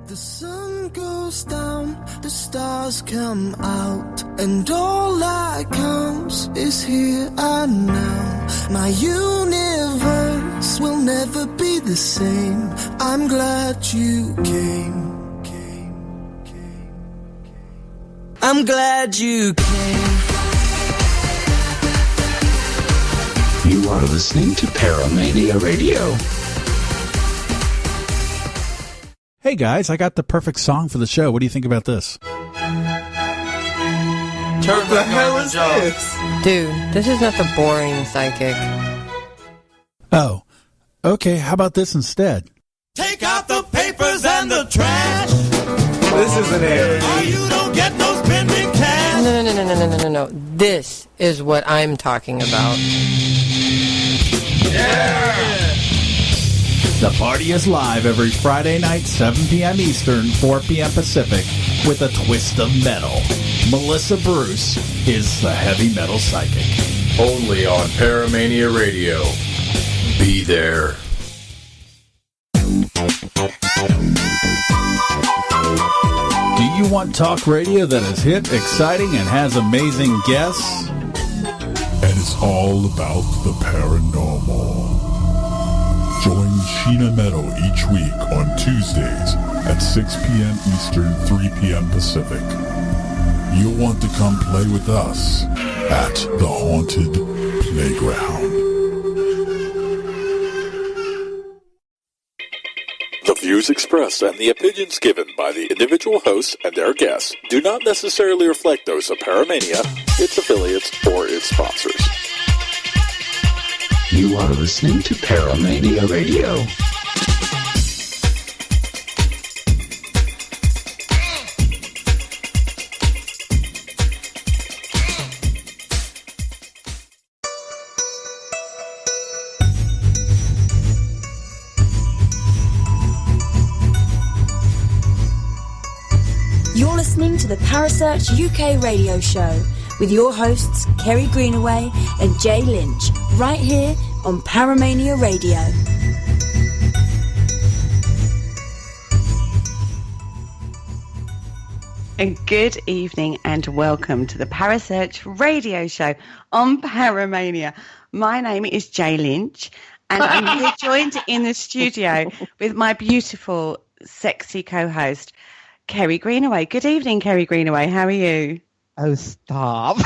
The sun goes down, the stars come out, and all that counts is here and now. My universe will never be the same. I'm glad you came. I'm glad you came. You are listening to Paramania Radio. Hey guys, I got the perfect song for the show. What do you think about this? What the hell is this? Dude, this is not the boring psychic. Oh, okay, how about this instead? Take out the papers and the trash. This isn't it. Or you don't get no spending cash. No. This is what I'm talking about. Yeah! The party is live every Friday night, 7 p.m. Eastern, 4 p.m. Pacific, with a twist of metal. Melissa Bruce is the heavy metal psychic. Only on Paramania Radio. Be there. Do you want talk radio that is hip, exciting, and has amazing guests? And it's all about the paranormal. Join Sheena Meadow each week on Tuesdays at 6 p.m. Eastern, 3 p.m. Pacific. You'll want to come play with us at the Haunted Playground. The views expressed and the opinions given by the individual hosts and their guests do not necessarily reflect those of Paramania, its affiliates, or its sponsors. You are listening to Paramania Radio. You're listening to the Parasearch UK radio show with your hosts Kerry Greenaway and Jay Lynch, right here on Paramania Radio. And good evening and welcome to the Parasearch radio show on Paramania. My name is Jay Lynch and I'm here joined in the studio with my beautiful, sexy co-host, Kerry Greenaway. Good evening, Kerry Greenaway. How are you? Oh, stop.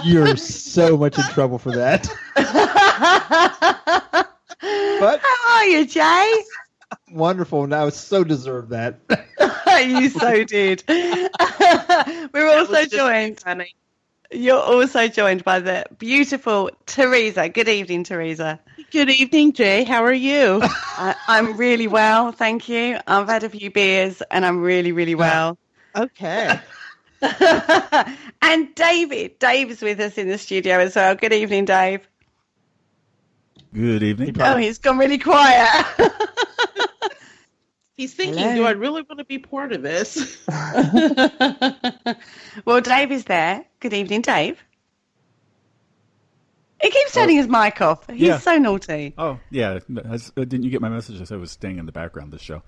You're so much in trouble for that. But how are you, Jay? Wonderful. Now, so deserved that. You so did. We're also joined. Funny. You're also joined by the beautiful Teresa. Good evening, Teresa. Good evening, Jay. How are you? I'm really well, thank you. I've had a few beers and I'm really, really well. Okay. And Dave's with us in the studio as well. Good evening, Dave. Good evening. Oh, he's gone really quiet. He's thinking, do I really want to be part of this? Well, Dave is there. Good evening, Dave. He keeps turning his mic off. He's so naughty. Oh, yeah. Didn't you get my message? I said it was staying in the background of the show.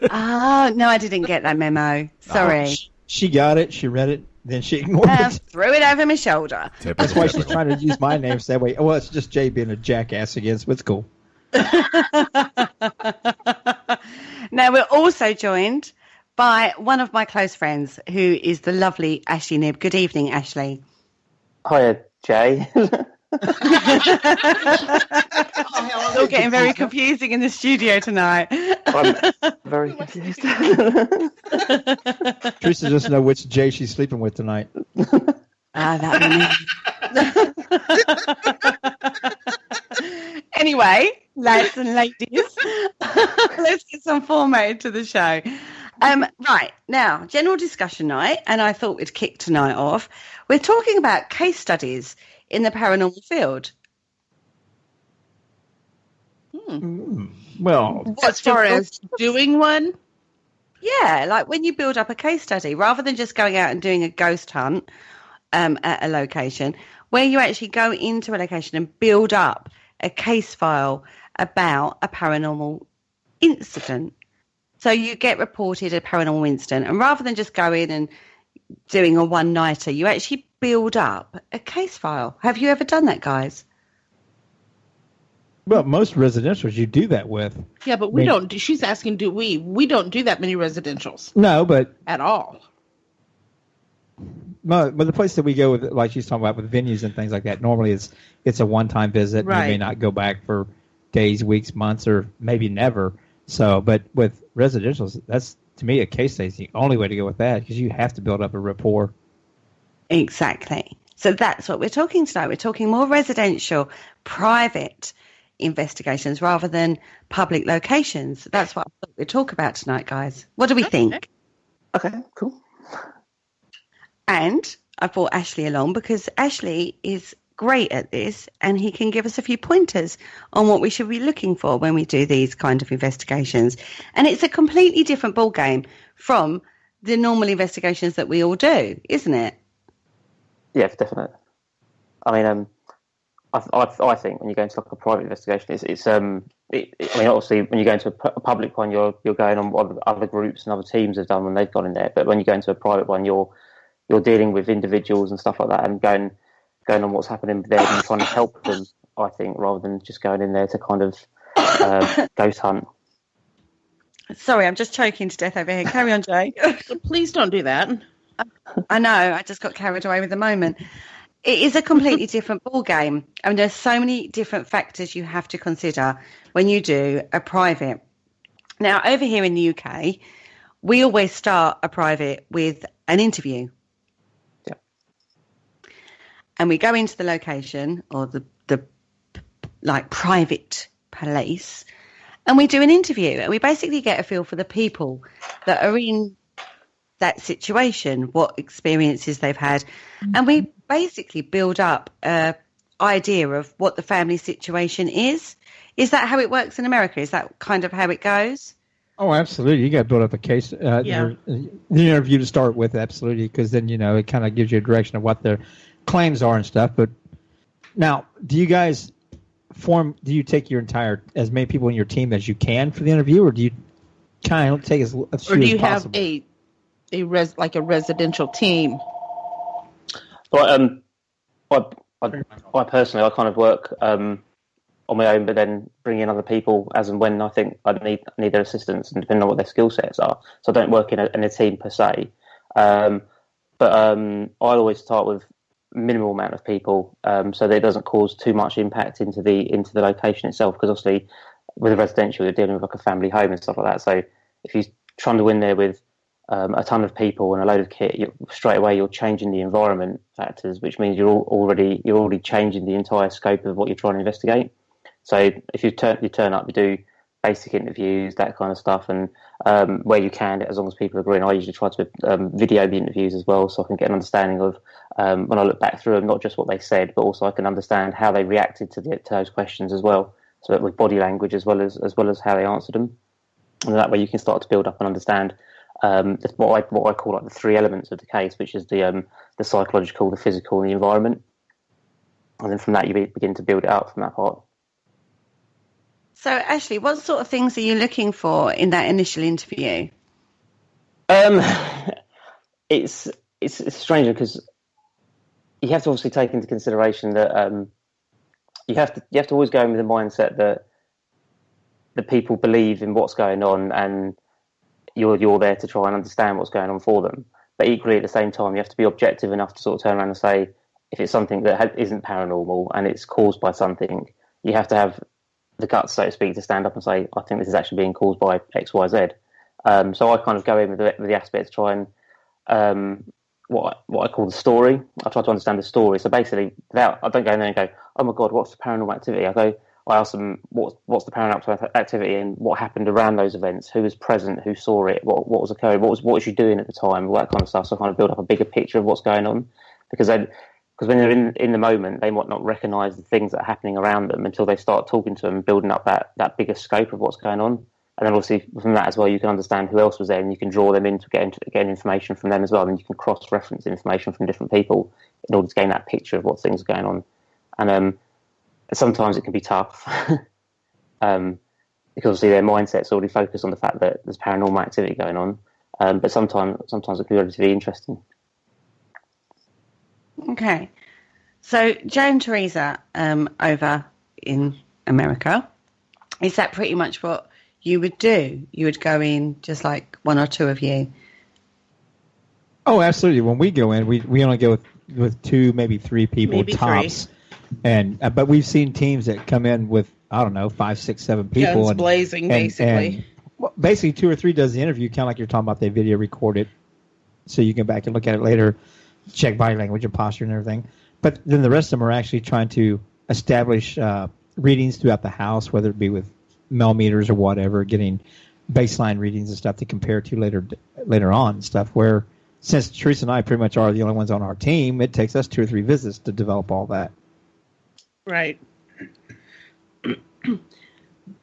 No, I didn't get that memo. Sorry. She got it. She read it. Then she ignored it. Threw it over my shoulder. That's why she's trying to use my name. So that way, well, it's just Jay being a jackass again, so it's cool. Now, we're also joined by one of my close friends, who is the lovely Ashley Knibb. Good evening, Ashley. Hiya, Jay. It's all getting very confusing in the studio tonight. I'm very confused. Teresa doesn't know which Jay she's sleeping with tonight. That Anyway, lads and ladies, let's get some format to the show. Right, now, general discussion night, and I thought we'd kick tonight off. We're talking about case studies in the paranormal field. Well, as far as doing one? Yeah, like when you build up a case study, rather than just going out and doing a ghost hunt at a location, where you actually go into a location and build up a case file about a paranormal incident. So you get reported a paranormal incident, and rather than just going and doing a one-nighter, you actually build up a case file. Have you ever done that, guys? Well, most residentials you do that with. Yeah, but we don't. She's asking, do we? We don't do that many residentials. No, but at all. But the place that we go with, like she's talking about, with venues and things like that, normally it's a one-time visit. Right. You may not go back for days, weeks, months, or maybe never. So, but with residentials, that's, to me, a case study is the only way to go with that, because you have to build up a rapport. Exactly. So that's what we're talking tonight. We're talking more residential, private investigations rather than public locations. That's what I thought we'd talk about tonight, guys. What do we think? Okay, cool. And I brought Ashley along because Ashley is great at this, and he can give us a few pointers on what we should be looking for when we do these kind of investigations. And it's a completely different ball game from the normal investigations that we all do, isn't it? Yeah, definitely. I mean, I think when you go into like a private investigation, I mean, obviously when you go into a public one, you're going on what other groups and other teams have done when they've gone in there. But when you go into a private one, you're dealing with individuals and stuff like that, and going on what's happening there and trying to help them, I think, rather than just going in there to kind of ghost hunt. Sorry, I'm just choking to death over here. Carry on, Jay. Please don't do that. I know, I just got carried away with the moment. It is a completely different ball game. I mean, there's so many different factors you have to consider when you do a private. Now, over here in the UK, we always start a private with an interview. Yeah. And we go into the location or the like private place, and we do an interview, and we basically get a feel for the people that are in that situation, what experiences they've had, and we basically build up an idea of what the family situation is. Is that how it works in America? Is that kind of how it goes? Oh, absolutely. You got to build up a case, the interview to start with, absolutely, because then, it kind of gives you a direction of what their claims are and stuff. But now, do you take your as many people in your team as you can for the interview, or do you kind of take as few as possible? Or do you have a residential team? Well, I personally, I kind of work on my own, but then bring in other people as and when I think I need their assistance, and depending on what their skill sets are. So I don't work in a team per se, but I always start with minimal amount of people, so that it doesn't cause too much impact into the location itself. Because obviously, with a residential, you're dealing with like a family home and stuff like that. So if you're trying to go in there with a ton of people and a load of kit, straight away you're changing the environment factors, which means you're already changing the entire scope of what you're trying to investigate. So if you turn up, you do basic interviews, that kind of stuff, and where you can, as long as people agree. And I usually try to video the interviews as well, so I can get an understanding of when I look back through them, not just what they said, but also I can understand how they reacted to those questions as well. So with body language as well as how they answered them, and that way you can start to build up and understand what I call like the three elements of the case, which is the psychological, the physical, and the environment. And then from that you begin to build it up from that part. So, Ashley, what sort of things are you looking for in that initial interview? It's strange because you have to obviously take into consideration that you have to always go in with the mindset that the people believe in what's going on, and you're there to try and understand what's going on for them. But equally, at the same time, you have to be objective enough to sort of turn around and say, if it's something that isn't paranormal and it's caused by something, you have to have the guts, so to speak, to stand up and say, I think this is actually being caused by X, Y, Z. So I kind of go in with the aspect to try and what I call the story. I try to understand the story. So basically, I don't go in there and go, oh my God, what's the paranormal activity? I ask them what's the paranormal activity and what happened around those events, who was present, who saw it, what was occurring, what was you doing at the time, all that kind of stuff. So I kind of build up a bigger picture of what's going on, because when they're in the moment, they might not recognise the things that are happening around them until they start talking to them, building up that bigger scope of what's going on. And then obviously from that as well, you can understand who else was there, and you can draw them in to get information from them as well. And you can cross-reference information from different people in order to gain that picture of what things are going on. And sometimes it can be tough. because obviously their mindset's already focused on the fact that there's paranormal activity going on. But sometimes it can be relatively interesting. Okay. So, Joe and Teresa over in America, is that pretty much what you would do? You would go in just like one or two of you? Oh, absolutely. When we go in, we only go with two, maybe three people, Maybe tops. But we've seen teams that come in with, I don't know, 5, 6, 7 people. Guns blazing, basically. Basically, 2 or 3 does the interview, kind of like you're talking about. They video record it, so you can back and look at it later, check body language and posture and everything. But then the rest of them are actually trying to establish readings throughout the house, whether it be with millimeters or whatever, getting baseline readings and stuff to compare to later on and stuff. Where since Teresa and I pretty much are the only ones on our team, it takes us 2 or 3 visits to develop all that. Right.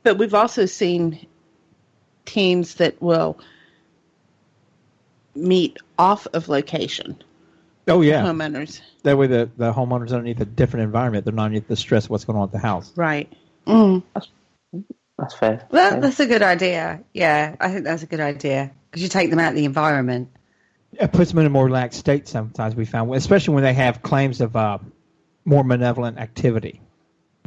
But we've also seen teams that will meet off of location. Oh, yeah. Homeowners. That way the homeowners underneath a different environment. They're not underneath the stress of what's going on at the house. Right. That's fair. Well, that's a good idea. Yeah, I think that's a good idea. Because you take them out of the environment. It puts them in a more relaxed state sometimes, we found, especially when they have claims of more malevolent activity.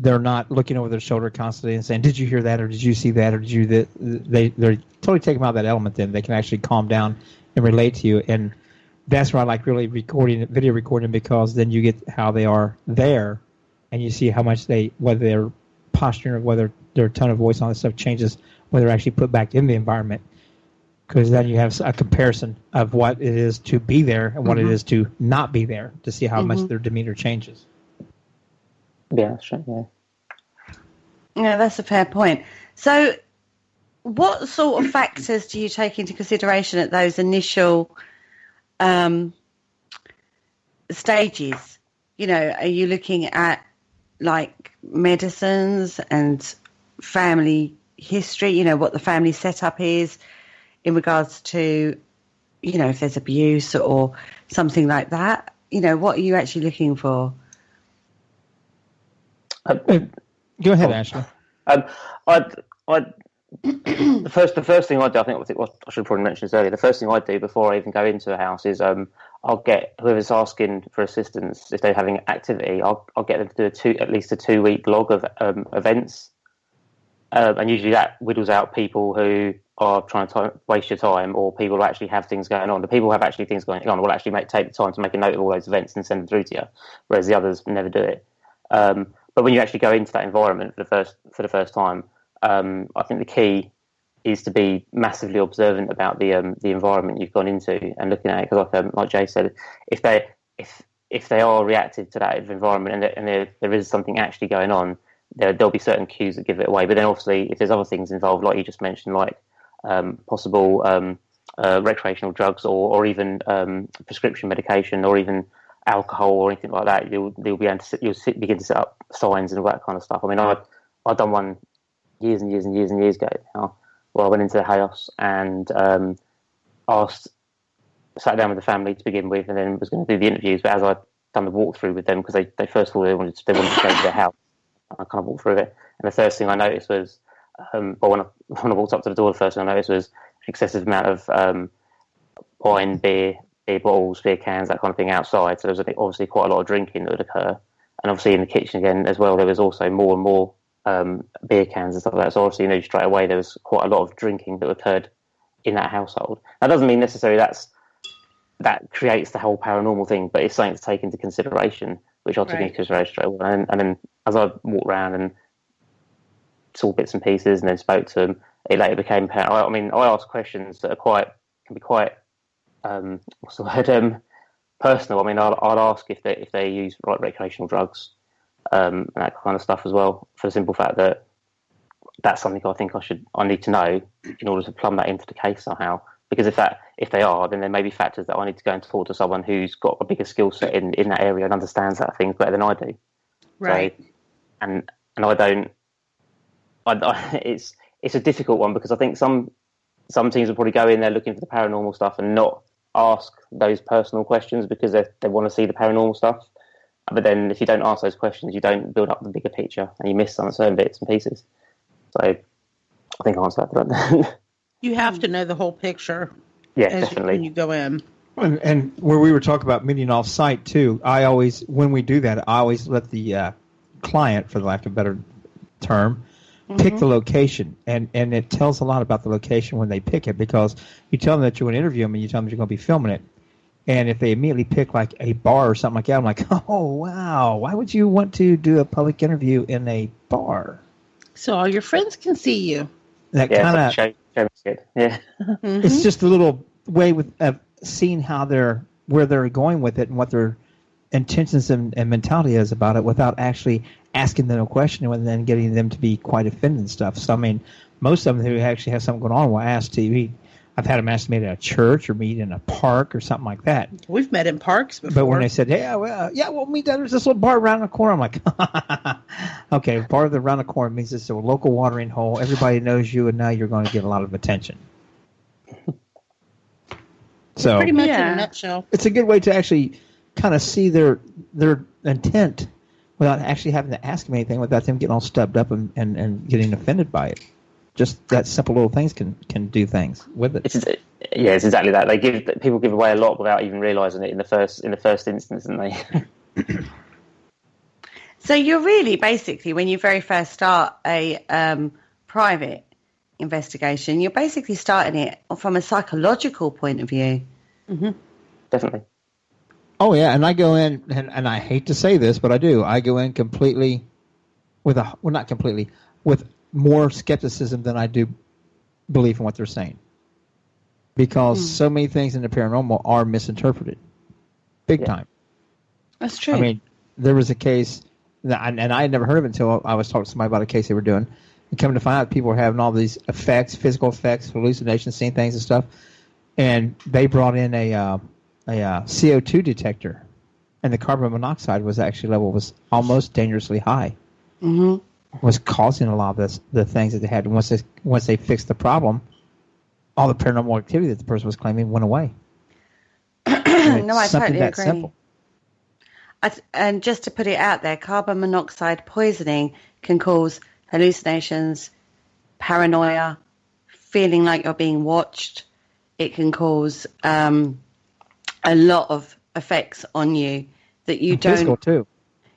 They're not looking over their shoulder constantly and saying, did you hear that, or did you see that, or did you that? They're totally taking them out of that element. Then they can actually calm down and relate to you. And that's why I like really video recording, because then you get how they are there, and you see how much whether their posture or whether their tone of voice, all that stuff changes, whether they're actually put back in the environment. Because then you have a comparison of what it is to be there and what it is to not be there, to see how much their demeanor changes. Yeah, that's right, yeah. Yeah, that's a fair point. So what sort of factors do you take into consideration at those initial stages? You know, are you looking at like medicines and family history, you know, what the family setup is in regards to, you know, if there's abuse or something like that? You know, what are you actually looking for? Go ahead, Ashley. The first thing I do, I think I should probably mention this earlier. The first thing I do before I even go into a house is I'll get whoever's asking for assistance, if they're having activity, I'll get them to do at least a 2-week log of events, and usually that whittles out people who are trying to waste your time, or people who actually have things going on. The people who have actually things going on will actually take the time to make a note of all those events and send them through to you, whereas the others never do it. But when you actually go into that environment for the first time, I think the key is to be massively observant about the environment you've gone into and looking at it. Because like Jay said, if they are reactive to that environment and there is something actually going on, there'll be certain cues that give it away. But then obviously, if there's other things involved, like you just mentioned, like possible recreational drugs or even prescription medication or even alcohol or anything like that, you'll be able to begin to set up signs and all that kind of stuff. I mean, I've done one years and years and years and years ago now, where I went into the house and sat down with the family to begin with, and then was going to do the interviews. But as I'd done the walkthrough with them, because they first of all they wanted to go to their house, I kind of walked through it, and the first thing I noticed was, when I walked up to the door, the first thing I noticed was an excessive amount of wine, beer bottles, beer cans, that kind of thing outside. So there was obviously quite a lot of drinking that would occur, and obviously in the kitchen again as well, there was also more and more beer cans and stuff like that. So obviously, straight away there was quite a lot of drinking that occurred in that household. That doesn't mean necessarily that creates the whole paranormal thing, but it's something to take into consideration, which I took into consideration straight away. And then as I walked around and saw bits and pieces and then spoke to them, it later became apparent. I mean, I asked questions that can be quite what's the word, personal. I mean, I'll ask if they use recreational drugs, and that kind of stuff as well, for the simple fact that that's something I think I need to know in order to plumb that into the case somehow. Because if they are, then there may be factors that I need to go and talk to someone who's got a bigger skill set in that area and understands that thing better than I do. Right. So, and I don't. It's a difficult one, because I think some teams will probably go in there looking for the paranormal stuff and not ask those personal questions because they want to see the paranormal stuff. But then if you don't ask those questions, you don't build up the bigger picture and you miss some certain bits and pieces. So I think I answered that. You have to know the whole picture. Yeah, definitely. When you go in. And where we were talking about meeting off site too, when we do that, I always let the client, for the lack of a better term, pick the location, and it tells a lot about the location when they pick it, because you tell them that you want to interview them and you tell them you're going to be filming it, and if they immediately pick like a bar or something like that, I'm like, oh wow, why would you want to do a public interview in a bar? So all your friends can see you. That kind of yeah. It's just a little way of seeing where they're going with it and what their intentions and mentality is about it, without actually asking them a question and then getting them to be quite offended and stuff. So I mean, most of them who actually have something going on will ask to meet. I've had them ask to meet at a church or meet in a park or something like that. We've met in parks before. But when they said, we'll meet there. There's this little bar around the corner. I'm like, okay, bar around the corner means it's a local watering hole. Everybody knows you, and now you're going to get a lot of attention. So pretty much in a nutshell. It's a good way to actually kind of see their intent without actually having to ask them anything, without them getting all stubbed up and getting offended by it. Just that simple little things can do things with it. It's exactly that. People give away a lot without even realising it in the first instance, don't they? So you're really basically, when you very first start a private investigation, you're basically starting it from a psychological point of view. Mm-hmm. Definitely. Oh yeah, and I go in, and I hate to say this, but I do. I go in completely with more skepticism than I do belief in what they're saying, because so many things in the paranormal are misinterpreted, big time. That's true. I mean, there was a case, and I had never heard of it until I was talking to somebody about a case they were doing, and coming to find out people were having all these effects, physical effects, hallucinations, seeing things and stuff, and they brought in a CO2 detector, and the carbon monoxide was almost dangerously high. Mm-hmm. Was causing a lot of the things that they had. Once they fixed the problem, all the paranormal activity that the person was claiming went away. No, I totally agree. Simple. And just to put it out there, carbon monoxide poisoning can cause hallucinations, paranoia, feeling like you're being watched. It can cause a lot of effects on you that you don't. Physical too.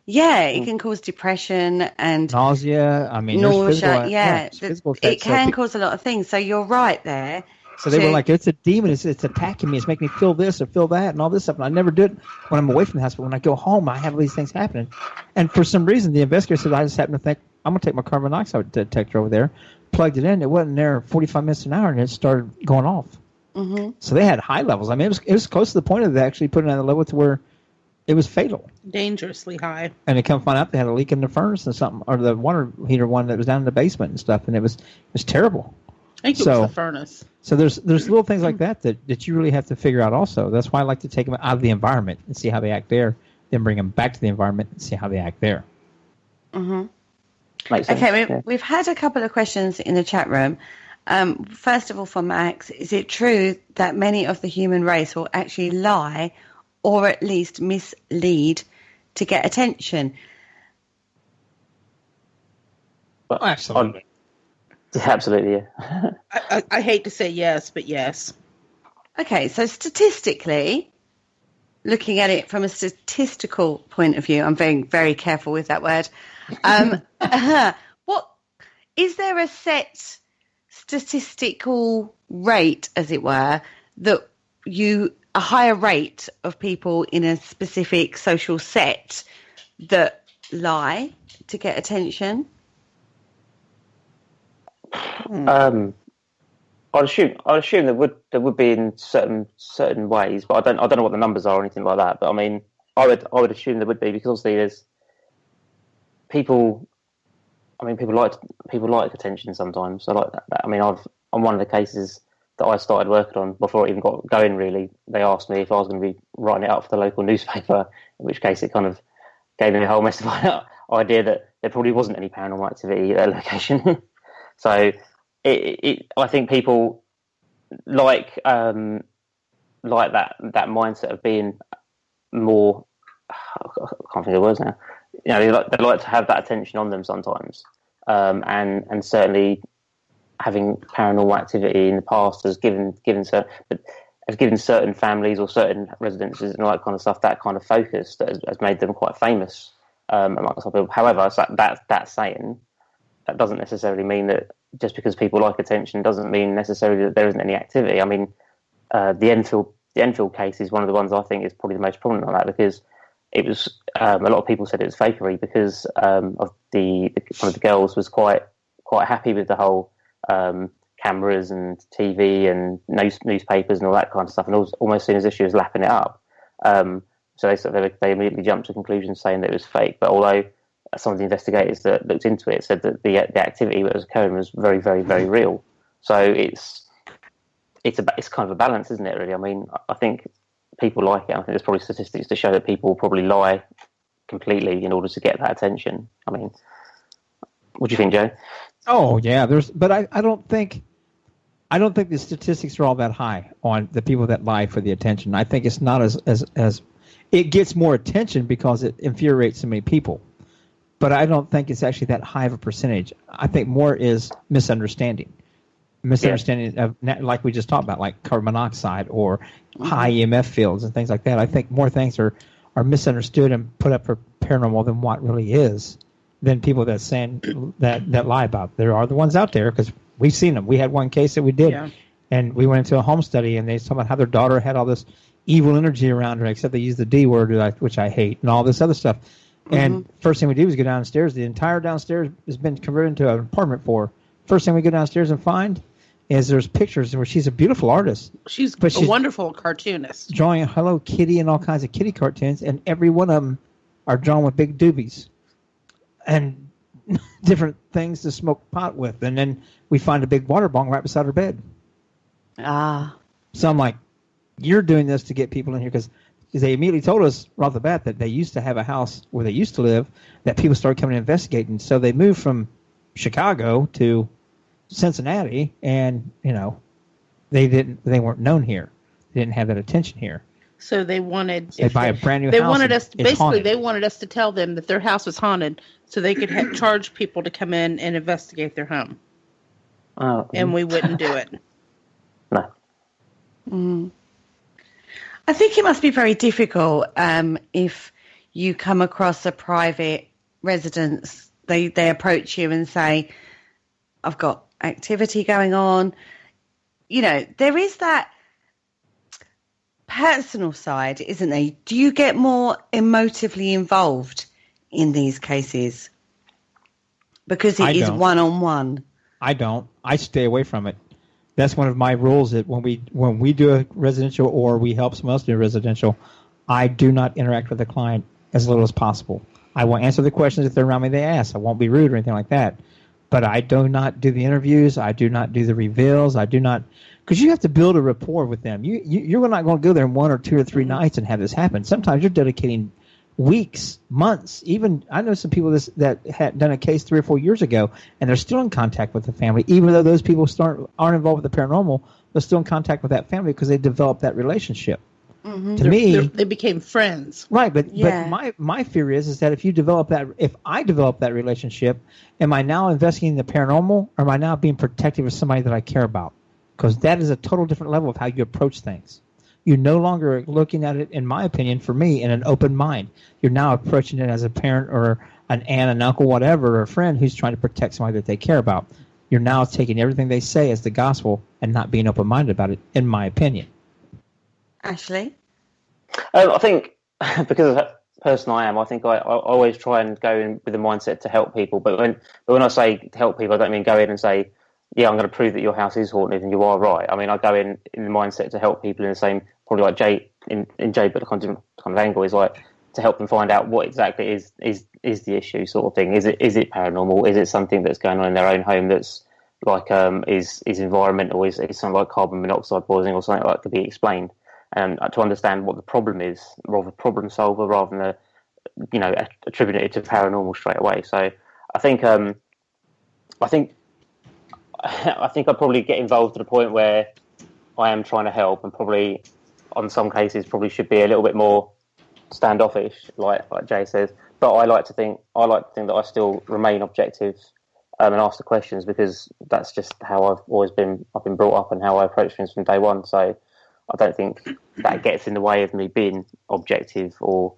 Yeah, it can cause depression and nausea. I mean, nausea. It can so cause a lot of things. So you're right there. So they were like, it's a demon. It's attacking me. It's making me feel this or feel that and all this stuff. And I never did when I'm away from the house. But when I go home, I have all these things happening. And for some reason, the investigator said, I just happen to think, I'm going to take my carbon monoxide detector over there, plugged it in. It wasn't there 45 minutes an hour, and it started going off. Mm-hmm. So they had high levels. I mean, it was close to the point of they actually putting it at a level to where it was fatal. Dangerously high. And they come find out they had a leak in the furnace and something, or the water heater one that was down in the basement and stuff, and it was terrible. I think it was the furnace. So there's little things like that you really have to figure out also. That's why I like to take them out of the environment and see how they act there, then bring them back to the environment and see how they act there. Mm-hmm. Makes sense. Okay, we've had a couple of questions in the chat room. First of all, for Max, is it true that many of the human race will actually lie or at least mislead to get attention? Well, absolutely. Absolutely, yeah. I hate to say yes, but yes. Okay, so statistically, looking at it from a statistical point of view, I'm very, very careful with that word. What is there a set statistical rate, as it were, that a higher rate of people in a specific social set that lie to get attention? I'd assume there would be in certain ways, but I don't know what the numbers are or anything like that. But I mean, I would assume there would be, because obviously there's people. I mean, people like attention sometimes. I like that. I mean, I'm one of the cases that I started working on before it even got going. Really, they asked me if I was going to be writing it up for the local newspaper, in which case it kind of gave me a whole mess of idea that there probably wasn't any paranormal activity at their location. So I think people like that mindset of being more. I can't think of the words now. You know, they like to have that attention on them sometimes, and certainly having paranormal activity in the past has given certain families or certain residences and all that kind of stuff that kind of focus that has made them quite famous amongst other people. However, that's saying that doesn't necessarily mean that just because people like attention doesn't mean necessarily that there isn't any activity. I mean, the Enfield case is one of the ones I think is probably the most prominent on that, because it was a lot of people said it was fakery because of one of the girls was quite happy with the whole cameras and TV and newspapers and all that kind of stuff, and almost as soon as she was lapping it up, so they immediately jumped to conclusions saying that it was fake. But although some of the investigators that looked into it said that the activity that was occurring was very, very, very real. So it's kind of a balance, isn't it? Really, I mean, I think people like it. I think there's probably statistics to show that people probably lie completely in order to get that attention. I mean, what do you think, Joe? Oh yeah, but I don't think the statistics are all that high on the people that lie for the attention. I think it's not as it gets more attention because it infuriates so many people. But I don't think it's actually that high of a percentage. I think more is misunderstanding of, like we just talked about, like carbon monoxide or high EMF fields and things like that. I think more things are misunderstood and put up for paranormal than what really is, than people that saying that lie about. There are the ones out there because we've seen them. We had one case that we did, and we went into a home study, and they talked about how their daughter had all this evil energy around her, except they used the D word, which I hate, and all this other stuff. And first thing we do is go downstairs. The entire downstairs has been converted into an apartment for her. First thing we go downstairs and find is there's pictures where she's a beautiful artist. She's a wonderful cartoonist. Drawing a Hello Kitty and all kinds of kitty cartoons, and every one of them are drawn with big doobies and different things to smoke pot with. And then we find a big water bong right beside her bed. So I'm like, you're doing this to get people in here because they immediately told us right off the bat that they used to have a house where they used to live that people started coming to investigate. And so they moved from Chicago to Cincinnati, and they weren't known here. They didn't have that attention here. So they wanted they buy a brand new they house. Wanted us haunted. They wanted us to tell them that their house was haunted, so they could charge people to come in and investigate their home. And we wouldn't do it. No. I think it must be very difficult if you come across a private residence. They approach you and say, "I've got activity going on." There is that personal side, isn't there? Do you get more emotively involved in these cases because it is one-on-one? I don't. I stay away from it. That's one of my rules, that when we do a residential or we help someone else do a residential, I do not interact with the client as little as possible. I will answer the questions if they're around me they ask. I won't be rude or anything like that. But I do not do the interviews. I do not do the reveals. I do not, because you have to build a rapport with them. You're not going to go there in 1 or 2 or 3 nights and have this happen. Sometimes you're dedicating weeks, months. Even I know some people that had done a case 3 or 4 years ago, and they're still in contact with the family, even though those people aren't involved with the paranormal. They're still in contact with that family because they developed that relationship. To me, they became friends. Right, but my fear is that if I develop that relationship, am I now investigating the paranormal, or am I now being protective of somebody that I care about? Because that is a total different level of how you approach things. You're no longer looking at it, in my opinion, for me, in an open mind. You're now approaching it as a parent or an aunt, an uncle, whatever, or a friend who's trying to protect somebody that they care about. You're now taking everything they say as the gospel and not being open-minded about it, in my opinion. Ashley? I think because of that person I am, I think I always try and go in with the mindset to help people. But when I say to help people, I don't mean go in and say, yeah, I'm going to prove that your house is haunted and you are right. I mean, I go in the mindset to help people in the same, probably like Jay, in Jay, but the kind of angle is like to help them find out what exactly is the issue, sort of thing. Is it paranormal? Is it something that's going on in their own home that's like is environmental? Is something like carbon monoxide poisoning or something like that could be explained? And to understand what the problem is, rather problem solver, rather than attribute it to paranormal straight away. So I think I'd probably get involved to the point where I am trying to help, and probably on some cases probably should be a little bit more standoffish, like Jay says. But I like to think that I still remain objective and ask the questions, because that's just how I've been brought up and how I approach things from day one. So I don't think that gets in the way of me being objective or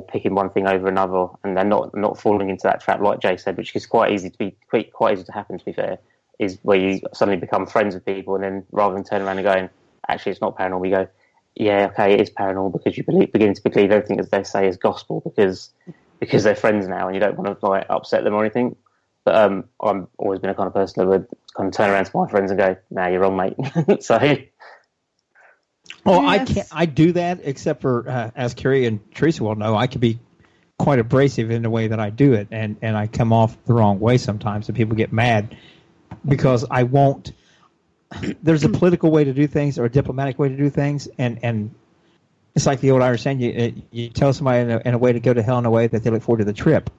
picking one thing over another, and then not falling into that trap, like Jay said, which is quite easy to happen, to be fair, is where you suddenly become friends with people, and then rather than turn around and going, actually it's not paranormal, you go, yeah, okay, it is paranormal, because you begin to believe everything that they say is gospel because they're friends now, and you don't want to like upset them or anything. But I've always been a kind of person that would kind of turn around to my friends and go, "Nah, you're wrong, mate." So. Well, I do that, except for, as Kerry and Teresa will know, I can be quite abrasive in the way that I do it, and I come off the wrong way sometimes, and people get mad because I won't. There's a political way to do things or a diplomatic way to do things, and it's like the old Irish saying, you tell somebody in a way to go to hell in a way that they look forward to the trip.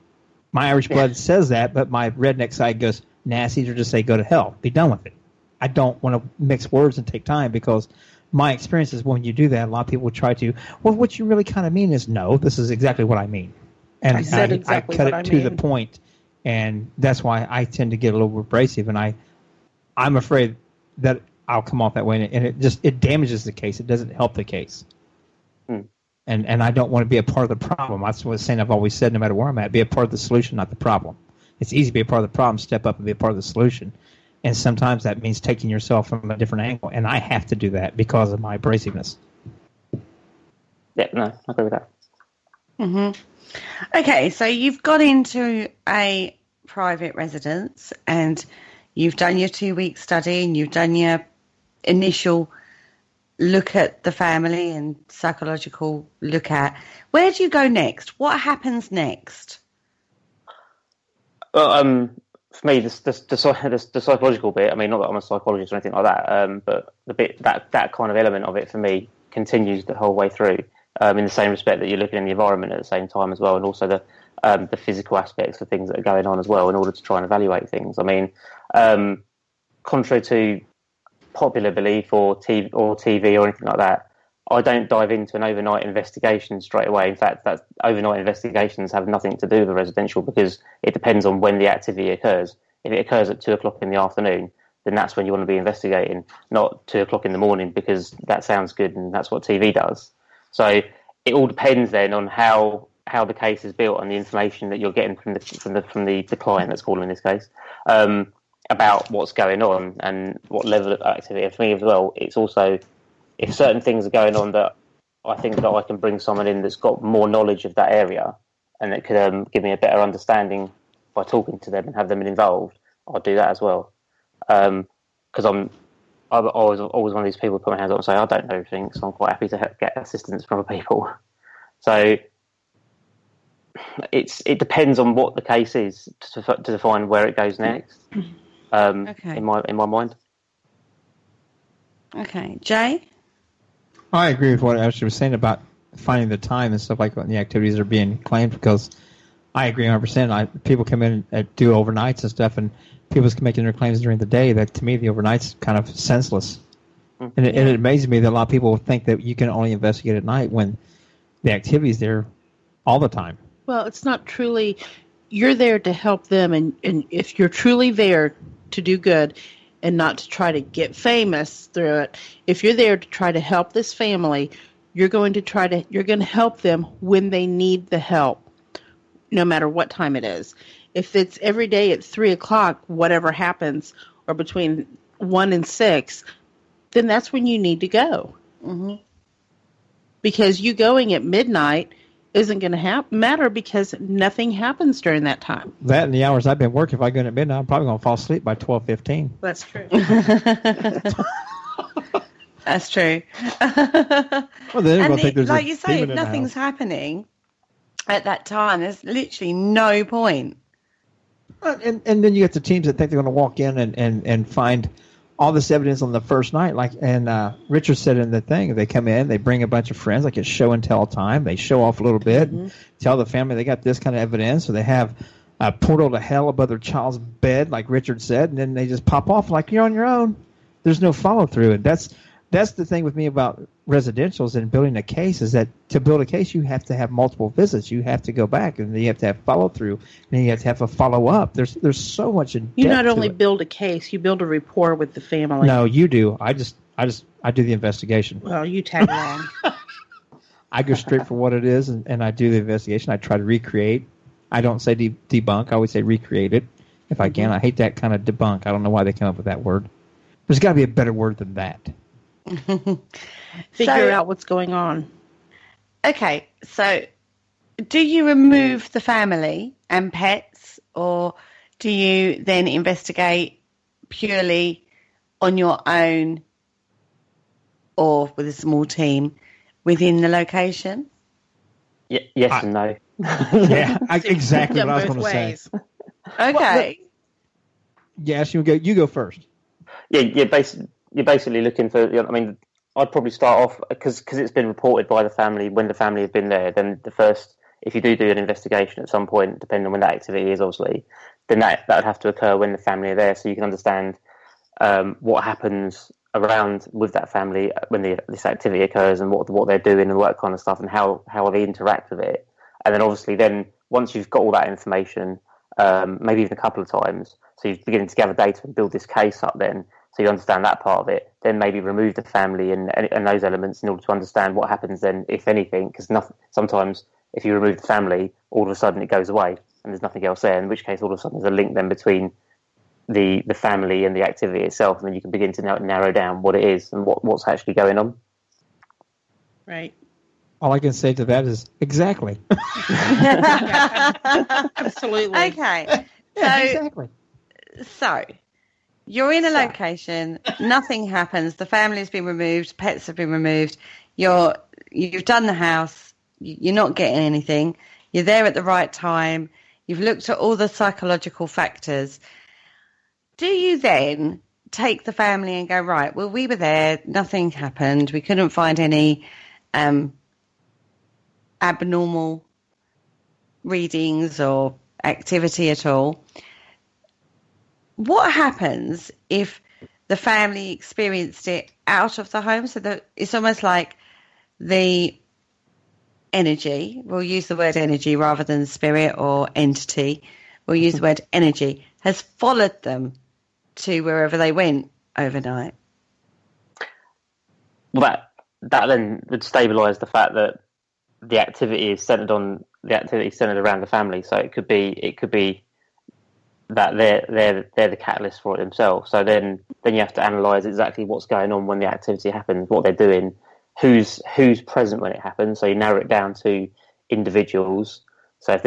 My Irish blood says that, but my redneck side goes, nah, it's easier to say go to hell. Be done with it. I don't want to mix words and take time, because my experience is when you do that, a lot of people try to, well, what you really kind of mean is, no, this is exactly what I mean. And I cut it to the point, and that's why I tend to get a little abrasive, and I'm afraid that I'll come off that way, and it damages the case. It doesn't help the case. And I don't want to be a part of the problem. That's what I've always said, no matter where I'm at, be a part of the solution, not the problem. It's easy to be a part of the problem, step up and be a part of the solution. And sometimes that means taking yourself from a different angle. And I have to do that because of my abrasiveness. Yeah, no, I agree with that. Mm-hmm. Okay, so you've got into a private residence and you've done your 2-week study and you've done your initial look at the family and psychological look at. Where do you go next? What happens next? Well, for me, the psychological bit, I mean, not that I'm a psychologist or anything like that, but the bit that kind of element of it for me continues the whole way through, in the same respect that you're looking in the environment at the same time as well, and also the physical aspects of things that are going on as well, in order to try and evaluate things. I mean, contrary to popular belief or TV or anything like that, I don't dive into an overnight investigation straight away. In fact, that overnight investigations have nothing to do with residential, because it depends on when the activity occurs. If it occurs at 2:00 in the afternoon, then that's when you want to be investigating, not 2:00 in the morning, because that sounds good and that's what TV does. So it all depends then on how the case is built and the information that you're getting from the client, let's call him in this case, about what's going on and what level of activity. And for me as well, it's also, if certain things are going on that I think that I can bring someone in that's got more knowledge of that area and that could give me a better understanding by talking to them and have them involved, I'll do that as well. Because I'm always one of these people who put my hands up and say, I don't know everything, so I'm quite happy to get assistance from other people. So it depends on what the case is to define where it goes next. Okay. In my mind. Okay, Jay? I agree with what Ashley was saying about finding the time and stuff like when the activities are being claimed, because I agree 100%. People come in and do overnights and stuff, and people's making their claims during the day. That, to me, the overnight's kind of senseless. Mm-hmm. And it amazes me that a lot of people think that you can only investigate at night when the activity's there all the time. Well, it's not truly. You're there to help them, and if you're truly there to do good and not to try to get famous through it, if you're there to try to help this family, you're going to help them when they need the help, no matter what time it is. If it's every day at 3:00, whatever happens, or between 1 and 6, then that's when you need to go. Mm-hmm. Because you going at midnight isn't going to matter, because nothing happens during that time. That and the hours I've been working, if I go in at midnight, I'm probably going to fall asleep by 12:15. That's true. That's true. Well, then and think like you say, if nothing's happening at that time, there's literally no point. And then you get the teams that think they're going to walk in and find all this evidence on the first night, Richard said in the thing, they come in, they bring a bunch of friends, like it's show and tell time. They show off a little bit, and tell the family they got this kind of evidence, or they have a portal to hell above their child's bed, like Richard said, and then they just pop off like you're on your own. There's no follow through, and that's that's the thing with me about residentials and building a case is that to build a case, you have to have multiple visits. You have to go back, and then you have to have follow through, and then you have to have a follow up. There's so much in. You not only build a case, you build a rapport with the family. No, you do. I do the investigation. Well, you tag along. I go straight for what it is, and I do the investigation. I try to recreate. I don't say debunk. I always say recreate it if I can. I hate that kind of debunk. I don't know why they come up with that word. There's got to be a better word than that. Figure out what's going on. Okay, so do you remove the family and pets, or do you then investigate purely on your own or with a small team within the location? Yes and no. Yeah, exactly what I was going to say. Okay. Yes, you go first. Yeah, you're basically looking for. I mean, I'd probably start off because it's been reported by the family when the family have been there. Then the first, if you do an investigation at some point, depending on when that activity is, obviously, then that would have to occur when the family are there, so you can understand what happens around with that family when this activity occurs and what they're doing and all that kind of stuff and how they interact with it. And then obviously, once you've got all that information, maybe even a couple of times, so you're beginning to gather data and build this case up then. So you understand that part of it, then maybe remove the family and those elements in order to understand what happens then, if anything, because sometimes if you remove the family, all of a sudden it goes away and there's nothing else there, in which case all of a sudden there's a link then between the family and the activity itself, and then you can begin to narrow down what it is and what's actually going on. Right. All I can say to that is exactly. Absolutely. Okay. Yeah, exactly. So you're in a location, nothing happens, the family's been removed, pets have been removed, you've done the house, you're not getting anything, you're there at the right time, you've looked at all the psychological factors. Do you then take the family and go, right, well, we were there, nothing happened, we couldn't find any abnormal readings or activity at all? What happens if the family experienced it out of the home? So that it's almost like the energy, we'll use the word energy rather than spirit or entity, we'll use the word energy, has followed them to wherever they went overnight. Well, that then would stabilise the fact that the activity is centred around the family. So it could be that they're the catalyst for it themselves. So then you have to analyse exactly what's going on when the activity happens, what they're doing, who's present when it happens. So you narrow it down to individuals. So if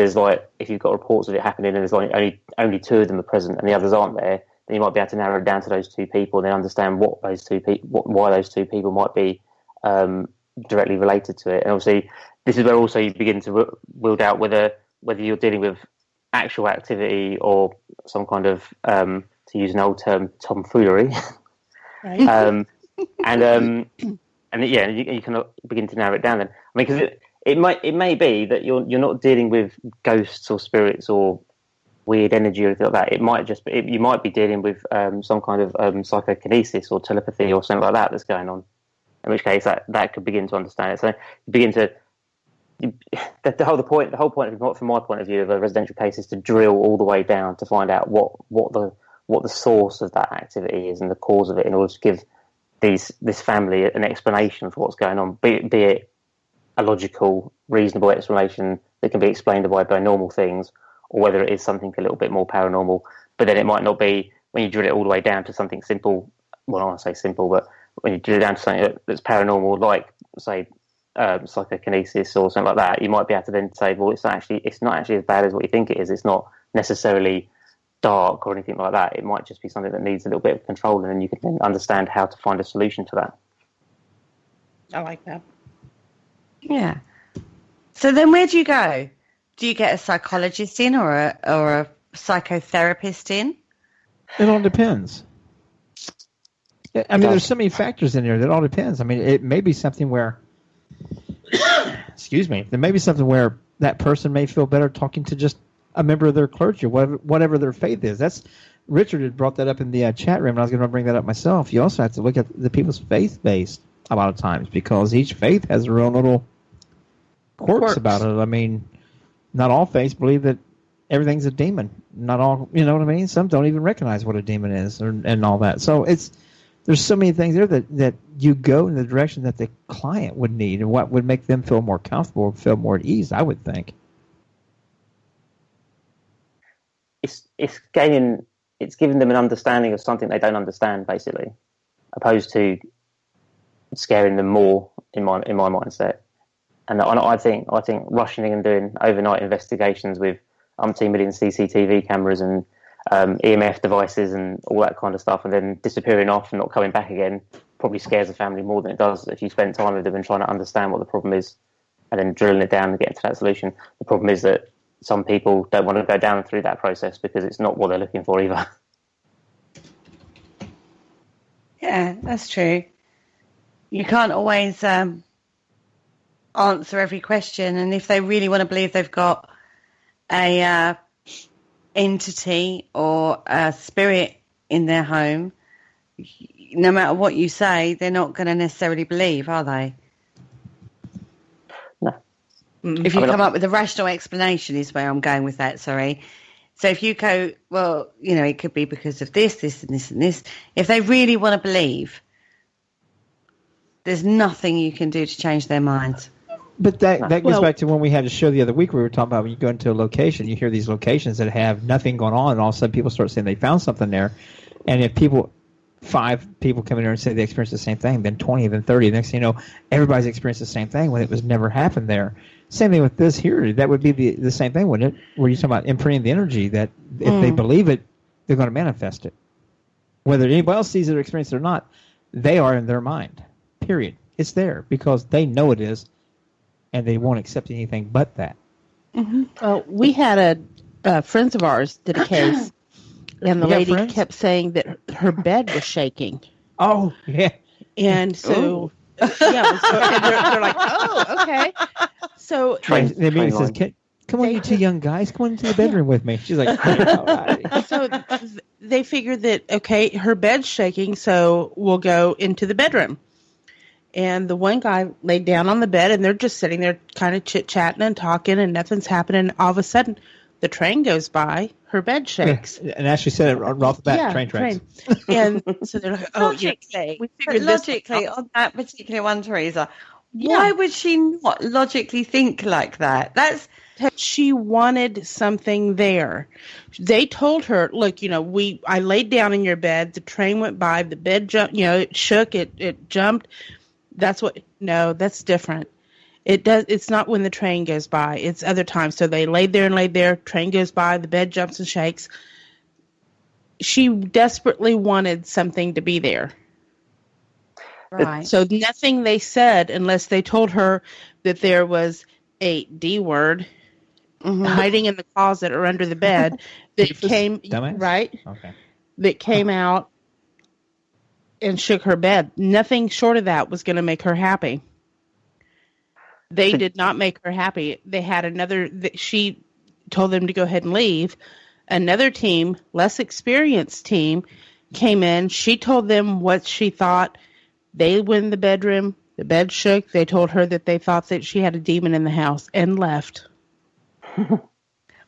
you've got reports of it happening and there's only two of them are present and the others aren't there, then you might be able to narrow it down to those two people and then understand why those two people might be directly related to it. And obviously, this is where also you begin to wield out whether you're dealing with actual activity or some kind of, to use an old term, tomfoolery. Right. You can begin to narrow it down then. I mean, because it may be that you're not dealing with ghosts or spirits or weird energy or anything like that. It might just be, you might be dealing with some kind of psychokinesis or telepathy or something like that that's going on. In which case, that could begin to understand it. So you begin to. The whole point from my point of view of a residential case is to drill all the way down to find out what the source of that activity is and the cause of it, in order to give this family an explanation for what's going on, be it a logical, reasonable explanation that can be explained by normal things, or whether it is something a little bit more paranormal. But then it might not be, when you drill it all the way down to something simple. Well, I want to say simple, but when you drill it down to something that's paranormal, like say psychokinesis or something like that, you might be able to then say, well, it's not actually as bad as what you think it is. It's not necessarily dark or anything like that. It might just be something that needs a little bit of control, and then you can then understand how to find a solution to that. I like that. Yeah. So then where do you go? Do you get a psychologist in or a psychotherapist in? It all depends. I mean, there's so many factors in there that all depends. I mean, it may be something where, excuse me, there may be something where that person may feel better talking to just a member of their clergy, whatever their faith is. Richard had brought that up in the chat room, and I was going to bring that up myself. You also have to look at the people's faith-based a lot of times, because each faith has their own little quirks about it. I mean, not all faiths believe that everything's a demon. Not all, you know what I mean? Some don't even recognize what a demon is and all that. So there's so many things there that you go in the direction that the client would need and what would make them feel more comfortable, feel more at ease, I would think. It's giving them an understanding of something they don't understand, basically, opposed to scaring them more in my mindset. And I think rushing in and doing overnight investigations with umpteen million CCTV cameras and EMF devices and all that kind of stuff, and then disappearing off and not coming back again, probably scares the family more than it does if you spend time with them and trying to understand what the problem is and then drilling it down and getting to that solution. The problem is that some people don't want to go down through that process because it's not what they're looking for either. Yeah, that's true. You can't always answer every question, and if they really want to believe they've got a entity or a spirit in their home, no matter what you say, they're not going to necessarily believe, are they? No. If you come up with a rational explanation is where I'm going with that, sorry. So if you go, well, you know, it could be because of this, this, and this, and this. If they really want to believe, there's nothing you can do to change their minds. But that goes back to when we had a show the other week where we were talking about when you go into a location, you hear these locations that have nothing going on, and all of a sudden people start saying they found something there. And if 5 people come in there and say they experienced the same thing, then 20, then 30, next thing you know, everybody's experienced the same thing when it was never happened there. Same thing with this here. That would be the same thing, wouldn't it? Where you're talking about imprinting the energy that if they believe it, they're going to manifest it. Whether anybody else sees it or experiences it or not, they are in their mind. Period. It's there because they know it is, and they won't accept anything but that. Mm-hmm. Well, we had friends of ours did a case, and the lady kept saying that her bed was shaking. Oh, yeah. And so, yeah, they're like, oh, okay. So the meeting says, come on, you two young guys, come on into the bedroom with me. She's like, all right. So they figured that, okay, her bed's shaking, so we'll go into the bedroom. And the one guy laid down on the bed, and they're just sitting there kind of chit-chatting and talking, and nothing's happening. All of a sudden, the train goes by, her bed shakes. And Ashley said it right off the bat, train tracks. And so they're like, oh, logically, on that particular one, Teresa, why would she not logically think like that? That's she wanted something there. They told her, look, you know, I laid down in your bed, the train went by, the bed jumped, you know, it shook, it jumped. That's different. It's not when the train goes by. It's other times. So they laid there, train goes by, the bed jumps and shakes. She desperately wanted something to be there. Right. So nothing they said, unless they told her that there was a D word hiding in the closet or under the bed that came that came out and shook her bed. Nothing short of that was going to make her happy. They did not make her happy. They had she told them to go ahead and leave. Another team, less experienced team, came in. She told them what she thought. They went in the bedroom. The bed shook. They told her that they thought that she had a demon in the house and left.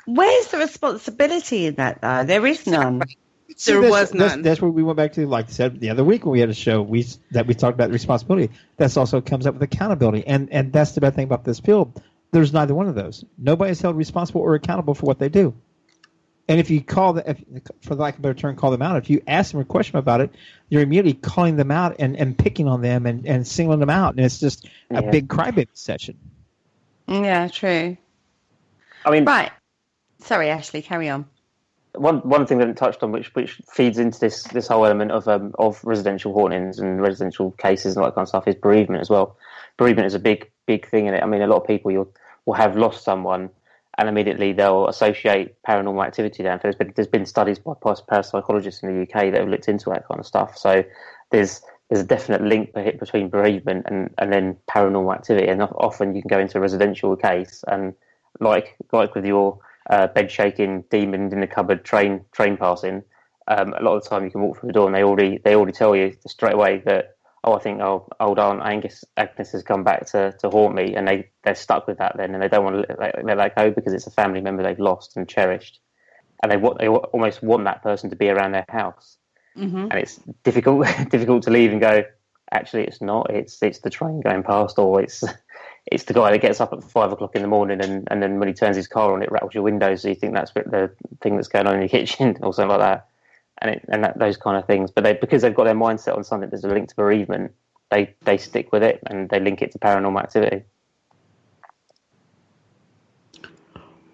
Where's the responsibility in that, though? There is none. There was none. That's what we went back to, like I said, the other week when we had a show that we talked about the responsibility. That's also comes up with accountability. And that's the bad thing about this field. There's neither one of those. Nobody is held responsible or accountable for what they do. And if you for the lack of a better term, call them out, if you ask them a question about it, you're immediately calling them out and picking on them and singling them out. And it's just a big crybaby session. Yeah, true. I mean, right. Sorry, Ashley, carry on. One thing that I haven't touched on, which feeds into this whole element of residential hauntings and residential cases and all that kind of stuff, is bereavement as well. Bereavement is a big thing in it. I mean, a lot of people will have lost someone, and immediately they'll associate paranormal activity down. There's been studies by parapsychologists in the UK that have looked into that kind of stuff. So there's a definite link between bereavement and then paranormal activity. And often you can go into a residential case and like with your bed shaking demon in the cupboard, train passing, a lot of the time you can walk through the door and they already tell you straight away that, I think old Aunt Agnes has come back to haunt me, and they're stuck with that then, and they don't want to let that go because it's a family member they've lost and cherished, and they almost want that person to be around their house. And it's difficult to leave and go, actually it's not, it's the train going past, or it's the guy that gets up at 5 o'clock in the morning and then when he turns his car on it rattles your windows, so you think that's the thing that's going on in your kitchen or something like that. Those kind of things, but because they've got their mindset on something that's a link to bereavement, they stick with it and they link it to paranormal activity.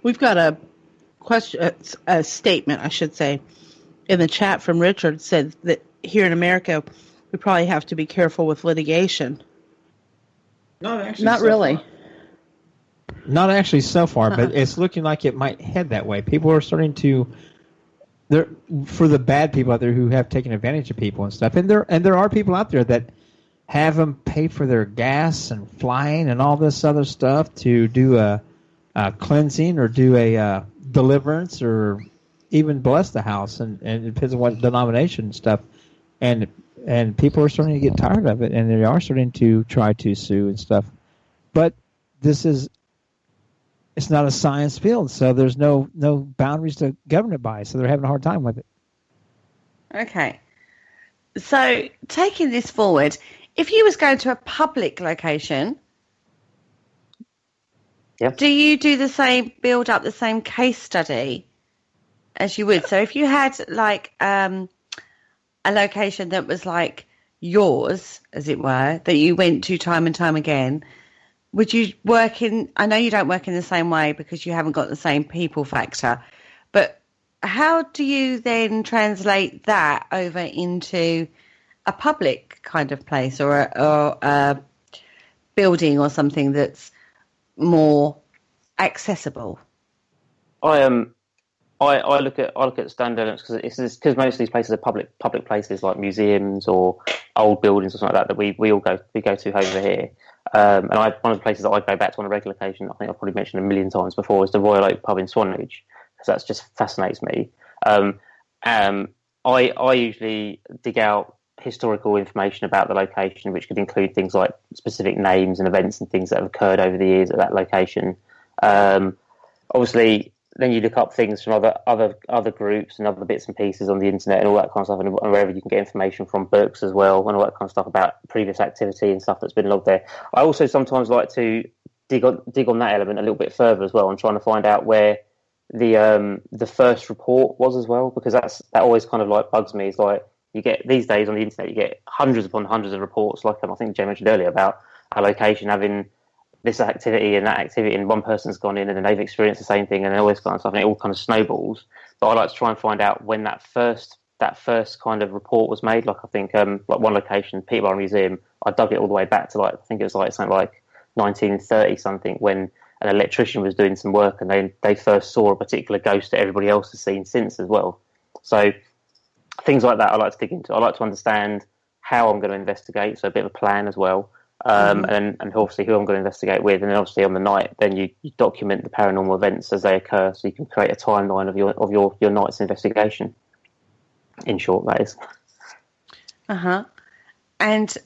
We've got a question, a statement, I should say, in the chat from Richard. Said that here in America, we probably have to be careful with litigation. No, actually, not really. Not actually so far, but it's looking like it might head that way. People are starting to. For the bad people out there who have taken advantage of people and stuff, and there are people out there that have them pay for their gas and flying and all this other stuff to do a cleansing or do a deliverance or even bless the house, and it depends on what denomination and stuff, and people are starting to get tired of it, and they are starting to try to sue and stuff, but it's not a science field, so there's no boundaries to govern it by, so they're having a hard time with it. Okay. So, taking this forward, if you was going to a public location, do you do the same, build up the same case study as you would? So, if you had, like, a location that was like yours, as it were, that you went to time and time again, would you work in, I know you don't work in the same way because you haven't got the same people factor, but how do you then translate that over into a public kind of place or a building or something that's more accessible? I look at standalones because most of these places are public places like museums or old buildings or something like that we all go to over here. And one of the places that I go back to on a regular occasion, I think I've probably mentioned a million times before, is the Royal Oak Pub in Swanage, because that just fascinates me. I usually dig out historical information about the location, which could include things like specific names and events and things that have occurred over the years at that location. Obviously, then you look up things from other groups and other bits and pieces on the internet and all that kind of stuff, and wherever you can get information from books as well, and all that kind of stuff about previous activity and stuff that's been logged there. I also sometimes like to dig on that element a little bit further as well, and trying to find out where the first report was as well, because that always kind of like bugs me. It's like you get these days on the internet, you get hundreds upon hundreds of reports, like I think Jay mentioned earlier, about a location having this activity and that activity, and one person's gone in and then they've experienced the same thing and all this kind of stuff, and it all kind of snowballs. But I like to try and find out when that first kind of report was made. Like I think like one location, Peterborough Museum, I dug it all the way back to I think it was something like 1930 something, when an electrician was doing some work and they first saw a particular ghost that everybody else has seen since as well. So things like that I like to dig into. I like to understand how I'm going to investigate, so a bit of a plan as well. And obviously who I'm going to investigate with, and then obviously on the night, then you document the paranormal events as they occur, so you can create a timeline of your night's investigation. In short, that is. And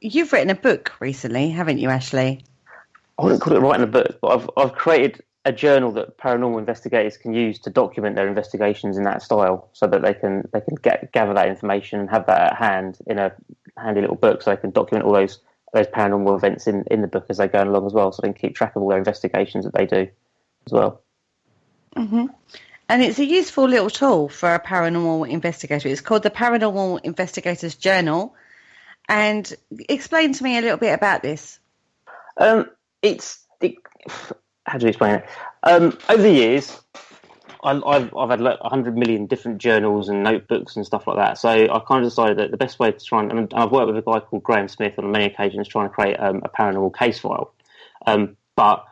you've written a book recently, haven't you, Ashley? I wouldn't call it writing a book, but I've created a journal that paranormal investigators can use to document their investigations in that style, so that they can gather that information and have that at hand in a handy little book, so they can document all those paranormal events in the book as they go along as well, so they can keep track of all their investigations that they do as well. And it's a useful little tool for a paranormal investigator. It's called the Paranormal Investigator's Journal. And explain to me a little bit about this. How do you explain it? Over the years, I've had 100 million different journals and notebooks and stuff like that. So I kind of decided that the best way to try and I've worked with a guy called Graham Smith on many occasions trying to create a paranormal case file. But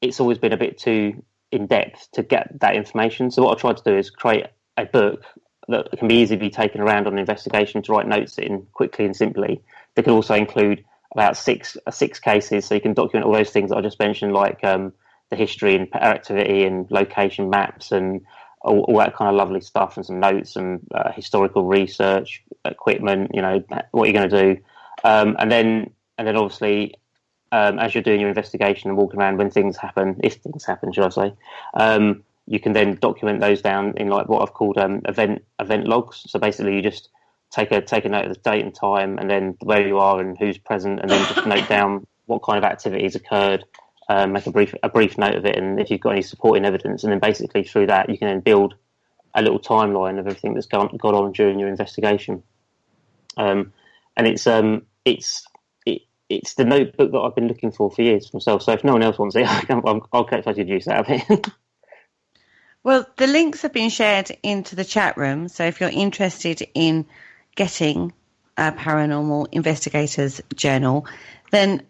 it's always been a bit too in-depth to get that information. So what I tried to do is create a book that can be easily taken around on an investigation to write notes in quickly and simply. That can also include about six cases, so you can document all those things that I just mentioned, like the history and activity and location maps and all that kind of lovely stuff, and some notes and historical research, equipment. What you're going to do, and then obviously, as you're doing your investigation and walking around, when things happen, if things happen, should I say, you can then document those down in like what I've called event logs. So basically, you just take a note of the date and time, and then where you are and who's present, and then just note down what kind of activities occurred. Make a brief note of it, and if you've got any supporting evidence, and then basically through that you can then build a little timeline of everything that's gone on during your investigation. And it's the notebook that I've been looking for years myself. So if no one else wants it, I'll get to use that a bit. Well, the links have been shared into the chat room, so if you're interested in getting a Paranormal Investigators Journal, then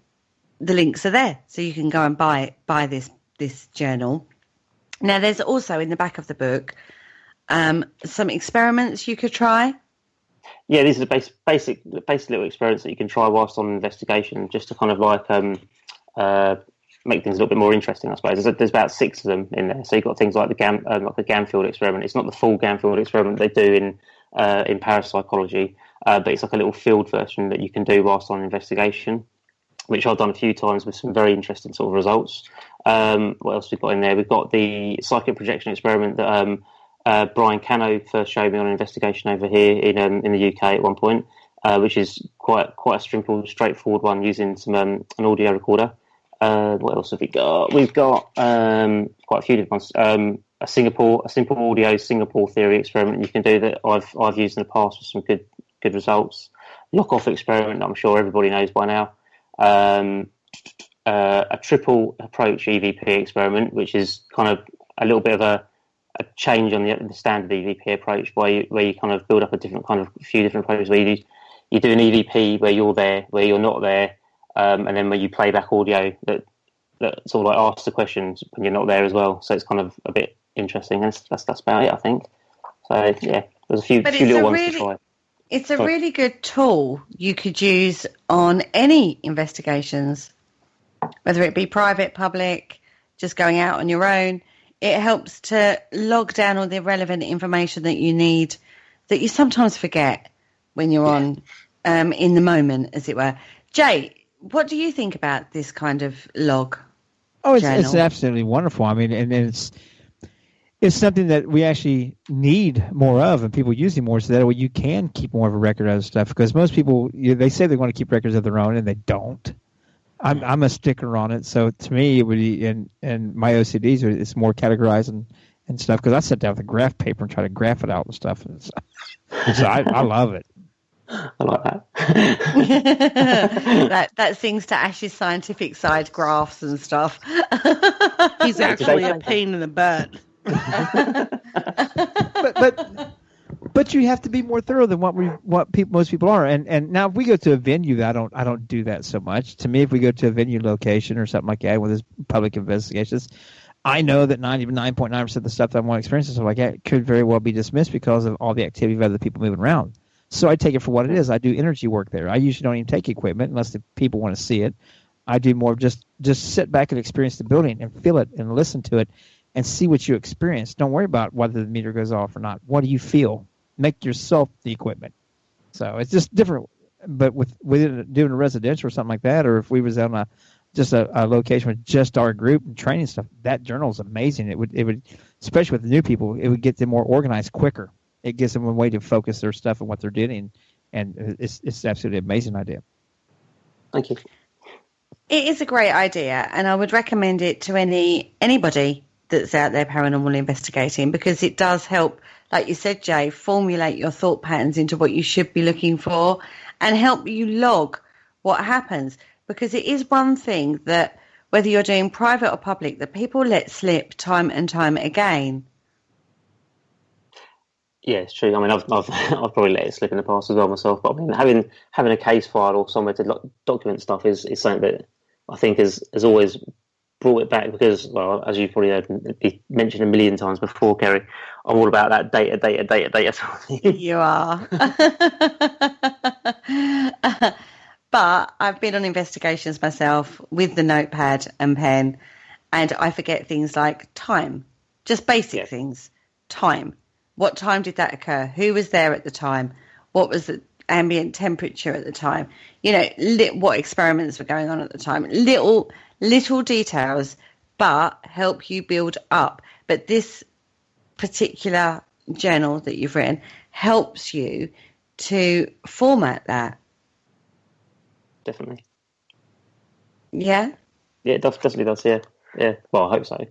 the links are there, so you can go and buy this journal. Now, there's also in the back of the book some experiments you could try. Yeah, these are the basic little experiments that you can try whilst on investigation, just to kind of like make things a little bit more interesting, I suppose. There's about 6 of them in there. So you've got things like the Ganfield experiment. It's not the full Ganfield experiment they do in parapsychology, but it's like a little field version that you can do whilst on investigation, which I've done a few times with some very interesting sort of results. What else we've got in there? We've got the psychic projection experiment that Brian Cano first showed me on an investigation over here in the UK at one point, which is quite a simple, straightforward one using an audio recorder. What else have we got? We've got quite a few different ones. A simple audio Singapore theory experiment you can do that I've used in the past with some good results. Lock-off experiment that I'm sure everybody knows by now. A triple approach EVP experiment, which is kind of a little bit of a change on the standard EVP approach, where you kind of build up a few different approaches where you do an EVP where you're there, where you're not there, and then where you play back audio that sort of like asks the questions when you're not there as well. So it's kind of a bit interesting. That's about it, I think. So yeah, there's a few little ones to try. It's a really good tool you could use on any investigations, whether it be private, public, just going out on your own. It helps to log down all the relevant information that you need, that you sometimes forget when you're on in the moment, as it were. Jay, what do you think about this kind of log? Oh, it's absolutely wonderful. I mean, and it's something that we actually need more of, and people using more, so that way you can keep more of a record of stuff. Because most people, they say they want to keep records of their own, and they don't. I'm a sticker on it, so to me, it would be, and my OCDs it's more categorized and stuff. Because I sit down with a graph paper and try to graph it out and stuff. And so I love it. I like that. that sings to Ash's scientific side, graphs and stuff. He's actually a pain in the butt. but you have to be more thorough than most people are. And now if we go to a venue, I don't do that so much. To me, if we go to a venue location or something like that with this public investigations, I know that 99.9% of the stuff that I want to experience and stuff like that could very well be dismissed because of all the activity of other people moving around. So I take it for what it is. I do energy work there. I usually don't even take equipment unless the people want to see it. I do more of just sit back and experience the building and feel it and listen to it and see what you experience. Don't worry about whether the meter goes off or not. What do you feel? Make yourself the equipment. So it's just different. But with doing a residential or something like that, or if we was on a location with just our group and training stuff, that journal is amazing. It would, especially with the new people, it would get them more organized quicker. It gives them a way to focus their stuff and what they're doing, and it's absolutely amazing idea. Thank you. It is a great idea, and I would recommend it to anybody that's out there paranormal investigating, because it does help, like you said, Jay, formulate your thought patterns into what you should be looking for and help you log what happens. Because it is one thing that, whether you're doing private or public, that people let slip time and time again. Yeah, it's true. I mean, I've probably let it slip in the past as well myself. But I mean, having a case file or somewhere to document stuff is something that I think has always brought it back, because, well, as you've probably heard me mentioned a million times before, Kerry, I'm all about that data. You are. But I've been on investigations myself with the notepad and pen, and I forget things like time, just basic things. time. What time did that occur? Who was there at the time? What was the ambient temperature at the time? You know, what experiments were going on at the time? Little details, but help you build up. But this particular journal that you've written helps you to format that. Definitely. Yeah? Yeah, it definitely does, yeah. Yeah, well, I hope so.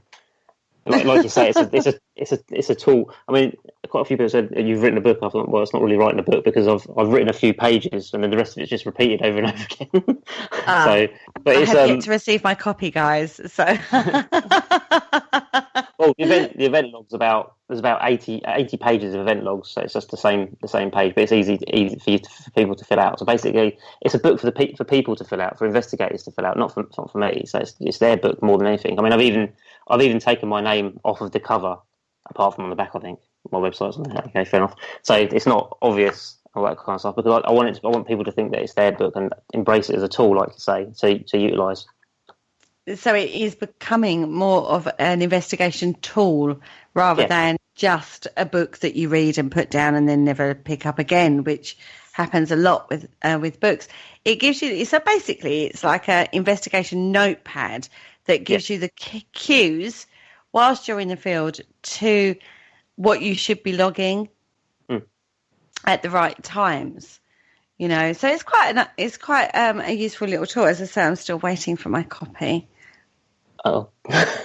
Like you say, it's a tool. I mean, quite a few people said you've written a book. I thought, well, it's not really writing a book because I've written a few pages and then the rest of it's just repeated over and over again. But I have yet to receive my copy, guys. So, well, the event log's there's about 80 pages of event logs, so it's just the same page, but it's easy for people to fill out. So basically, it's a book for people to fill out, for investigators to fill out, not for me. So it's their book more than anything. I mean, I've even taken my name off of the cover, apart from on the back. I think my website's on there. Okay, fair enough. So it's not obvious all that kind of stuff because I want people to think that it's their book and embrace it as a tool, like you say, to utilise. So it is becoming more of an investigation tool rather than just a book that you read and put down and then never pick up again, which happens a lot with books. It gives you, so basically it's like an investigation notepad that gives you the cues whilst you're in the field to what you should be logging at the right times. You know, so it's quite a useful little tool. As I say, I'm still waiting for my copy. Oh,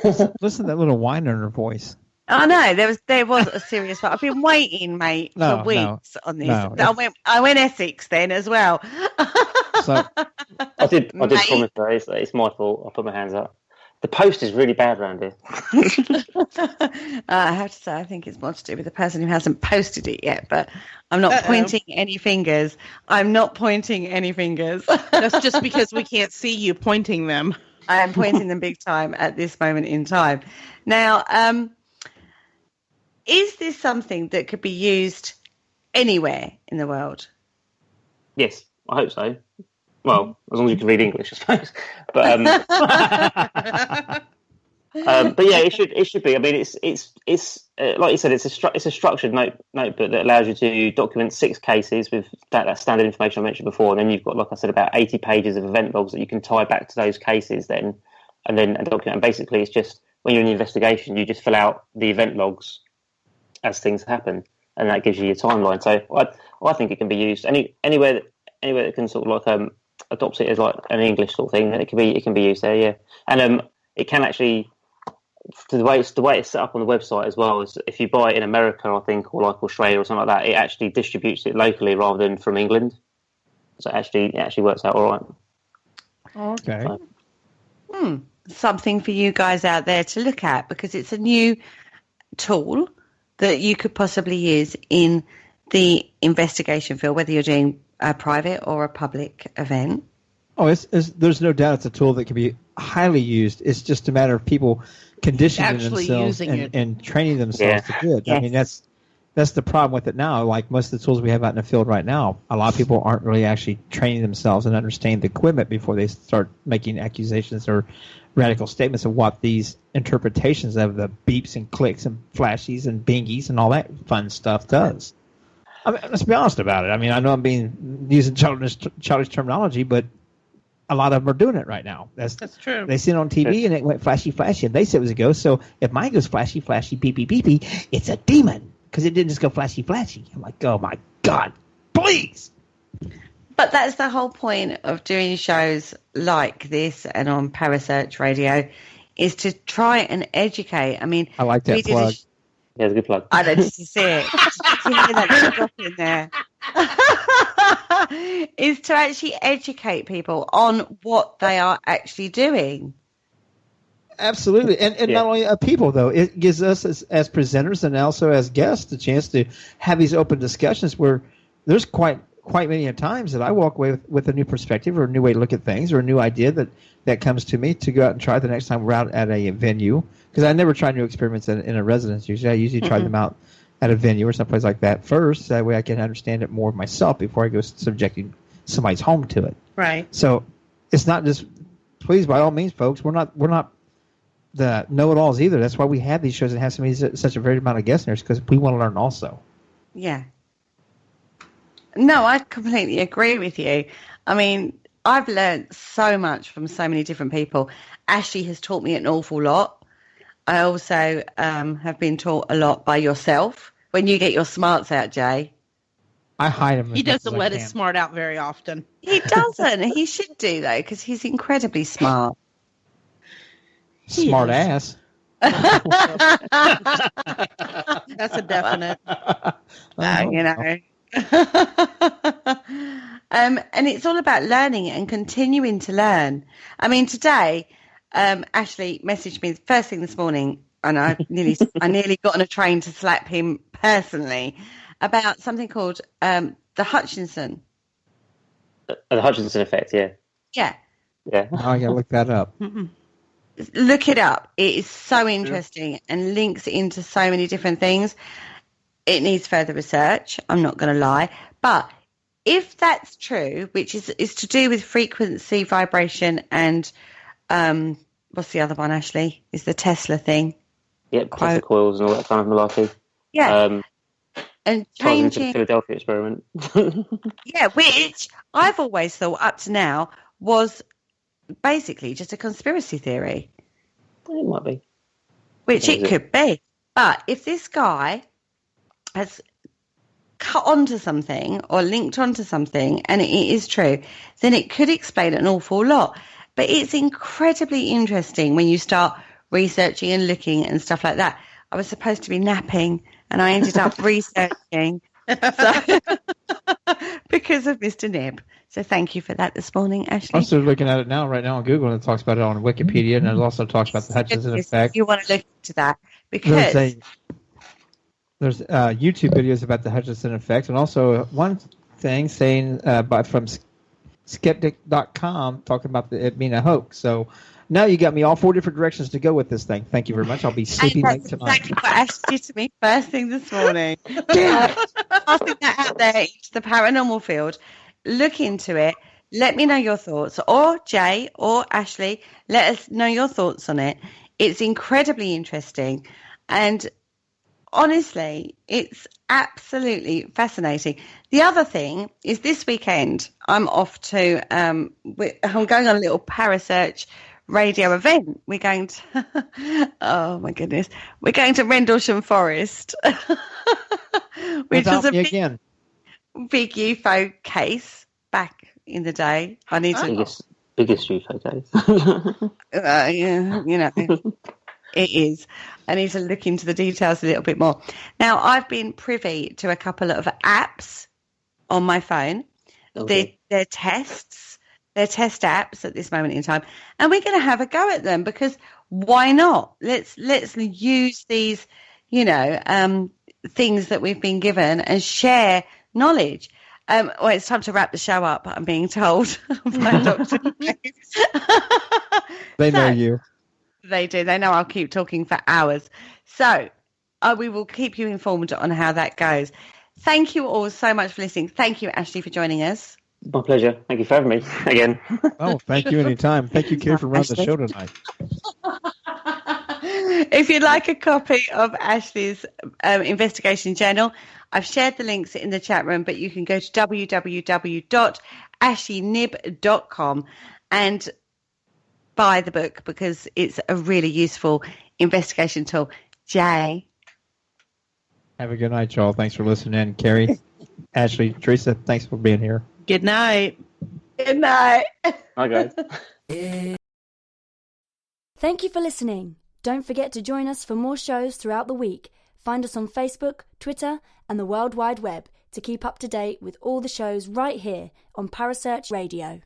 listen to that little whine in her voice. Oh no, there was a serious one. I've been waiting, mate, for weeks on this. I went Essex then as well. So I did promise her. It's my fault. I put my hands up. The post is really bad around here. I have to say, I think it's more to do with the person who hasn't posted it yet, but I'm not pointing any fingers. That's just because we can't see you pointing them. I am pointing them big time at this moment in time. Now, is this something that could be used anywhere in the world? Yes, I hope so. Well, as long as you can read English, I suppose. But but yeah, it should be. I mean, it's like you said, it's a structured notebook that allows you to document 6 cases with that standard information I mentioned before, and then you've got, like I said, about 80 pages of event logs that you can tie back to those cases and document. And basically, it's just when you're in the investigation, you just fill out the event logs as things happen, and that gives you your timeline. So I think it can be used anywhere that can sort of like adopt it as like an English sort of thing. It can be used there, yeah. And it can actually, the way it's set up on the website as well, is if you buy it in America, I think, or like Australia or something like that, it actually distributes it locally rather than from England. So it actually works out all right. Okay. So. Something for you guys out there to look at, because it's a new tool that you could possibly use in the investigation field, whether you're doing a private or a public event. Oh, there's no doubt it's a tool that can be highly used. It's just a matter of people conditioning themselves and training themselves to do it. Yes. I mean, that's the problem with it now. Like most of the tools we have out in the field right now, a lot of people aren't really actually training themselves and understanding the equipment before they start making accusations or radical statements of what these interpretations of the beeps and clicks and flashies and bingies and all that fun stuff does. I mean, let's be honest about it. I mean, I know I'm using childish terminology, but a lot of them are doing it right now. That's true. They see it on TV and it went flashy, flashy, and they said it was a ghost. So if mine goes flashy, flashy, beepy, beepy, it's a demon because it didn't just go flashy, flashy. I'm like, oh my God, please. But that's the whole point of doing shows like this and on Parasearch Radio, is to try and educate. I mean, I like that plug. Yeah, it's a good plug. I don't need to see it. Just to hear that drop in there. Is to actually educate people on what they are actually doing. Absolutely. And not only people, though. It gives us as presenters and also as guests the chance to have these open discussions where there's quite many times that I walk away with a new perspective or a new way to look at things or a new idea that comes to me to go out and try the next time we're out at a venue. Because I never try new experiments in a residence. Usually I usually try them out at a venue or someplace like that first. That way I can understand it more myself before I go subjecting somebody's home to it. Right. So it's not just, please, by all means, folks, we're not the know-it-alls either. That's why we have these shows and have such a very amount of guest nurses, because we want to learn also. Yeah. No, I completely agree with you. I mean, I've learned so much from so many different people. Ashley has taught me an awful lot. I also have been taught a lot by yourself. When you get your smarts out, Jay. I hide him. He doesn't let his smart out very often. He doesn't. He should do, though, because he's incredibly smart. Smart ass. That's a definite. You know. And it's all about learning and continuing to learn. I mean, today, Ashley messaged me first thing this morning, and I nearly got on a train to slap him personally about something called the Hutchinson. The Hutchinson effect, yeah. Yeah. Yeah. Oh, I gotta look that up. Look it up. It is so interesting and links into so many different things. It needs further research, I'm not going to lie. But if that's true, which is to do with frequency, vibration, and what's the other one, Ashley? Is the Tesla thing. Yep, Tesla coils and all that kind of malarkey. Yeah. And changing the Philadelphia experiment. Yeah, which I've always thought up to now was basically just a conspiracy theory. It might be. Which it could be. But if this guy has cut onto something or linked onto something and it is true, then it could explain an awful lot. But it's incredibly interesting when you start researching and looking and stuff like that. I was supposed to be napping and I ended up researching because of Mr. Knibb. So thank you for that this morning, Ashley. I'm still looking at it right now on Google, and it talks about it on Wikipedia, and it also talks about the Hutchinson effect. You want to look into that because there's YouTube videos about the Hutchinson effect, and also one thing saying from skeptic.com talking about it being a hoax. So now you got me all 4 different directions to go with this thing. Thank you very much. I'll be sleeping late tonight. Exactly what Ashley did to me first thing this morning. Passing that out there into the paranormal field. Look into it. Let me know your thoughts. Or Jay or Ashley, let us know your thoughts on it. It's incredibly interesting. And honestly, it's absolutely fascinating. The other thing is this weekend, I'm off to, I'm going on a little Parasearch radio event. We're going to, oh my goodness, we're going to Rendlesham Forest, which was a big UFO case back in the day. I need to biggest UFO case. Yeah, you know, it is. I need to look into the details a little bit more. Now, I've been privy to a couple of apps on my phone. Okay. They're tests. They're test apps at this moment in time, and we're going to have a go at them because why not? Let's use these, you know, things that we've been given and share knowledge. Well, it's time to wrap the show up, I'm being told by Dr. They know you. They do. They know I'll keep talking for hours. So we will keep you informed on how that goes. Thank you all so much for listening. Thank you, Ashley, for joining us. My pleasure. Thank you for having me again. Oh, thank you anytime. Thank you, Kerry, for running the show tonight. If you'd like a copy of Ashley's investigation journal, I've shared the links in the chat room, but you can go to www.ashleyknibb.com and buy the book because it's a really useful investigation tool. Jay. Have a good night, y'all. Thanks for listening. Kerry, Ashley, Teresa, thanks for being here. Good night. Good night. Hi, guys. Thank you for listening. Don't forget to join us for more shows throughout the week. Find us on Facebook, Twitter, and the World Wide Web to keep up to date with all the shows right here on Parasearch Radio.